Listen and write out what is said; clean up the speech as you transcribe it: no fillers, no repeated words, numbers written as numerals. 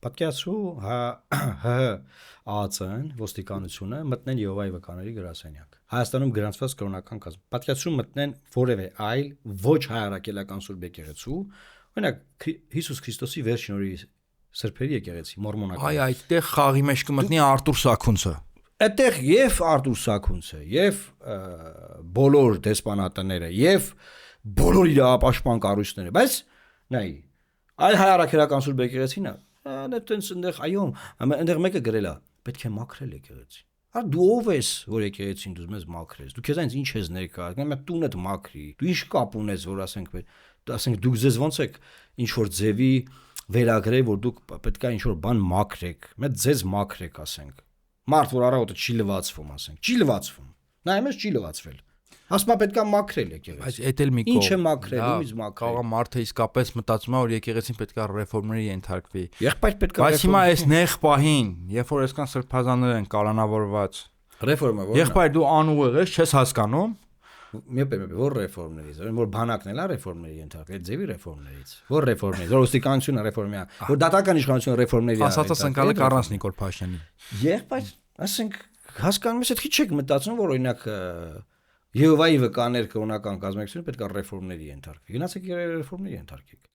Պատկերացրու ՀԱԱՑ-ն, ոստիկանությունը մտնեն Եհովայի վկաների գրասենյակ։ Հայաստանում գրանցված կրոնական կազմ։ Պատկերացրու մտնեն որևէ այլ ոչ հայարակելական սուրբ եկեղեցու, օրինակ Հիսուս Քրիստոսի վերջին օրի սրբերի եկեղեցի, մորմոնական։ Այ այդտեղ խաղի մեջ կմտնի Արտուր Սաքունցը։ Այդտեղ եւ Արտուր Սաքունցը, եւ բոլոր դեսպանատները, եւ բոլոր իրավապաշտպան կառույցները, բայց նայ, այլ հայարակելական սուրբ եկեղեցին է։ Դա տենց այնտեղ այո, այնտեղ մեկը գրել է, պետք է մաքրել եկեղեցին։ Հա դու ով ես, որ եկեղեցին դու մեզ մաքրես։ Դու քեզ այնց ինչ ես ներկայացնում, մի տունդ մաքրի։ Դու ինչ կապ ունես, որ ասենք դուք ձեզ ոնց եք ինչ որ ձևի վերագրել, որ դուք պետք է ինչ որ բան մաքրեք։ Մեծ ձեզ մաքրեք, ասենք։ Մարդ որ առավոտը չի լվացվում, ասենք, չի լվացվում։ Նայում ես չի լվացվել։ Ասում պետք է մաքրել եկեղեցին։ Բայց էդ էլ մի կողմ։ Ինչ է մաքրել, ումից մաքրել։ Կարող մարդը իսկապես մտածում է, որ եկեղեցին պետք է ռեֆորմների ենթարկվի։ Եղբայր պետք է։ Բայց հիմա այս նեղ պահին, երբ որ այսքան սրբազաններ են կալանավորված, ռեֆորմը ո՞րն է։ Եղբայր դու անուղեղ ես, չես հասկանում։ Որ ռեֆորմներից, որ բանակն էլ է ռեֆորմների ենթարկվել, այդ ձևի ռեֆորմներից։ Որ ռեֆորմներից, որ ոստիկանությունը ռեֆորմի է, որ դատական իշխանությունը ռեֆորմների է։ Ասածս ընկալը առանց Նիկոլ Փաշինյանի։ Եղբայր, ասենք հասկանում ես, այդ չի մտածում, որ օրինակ Եհովայի վկաներ կրոնական կազմակերպությունը պետք է ռեֆորմների ենթարկվի։ Գնացեք ռեֆորմների ենթարկեք։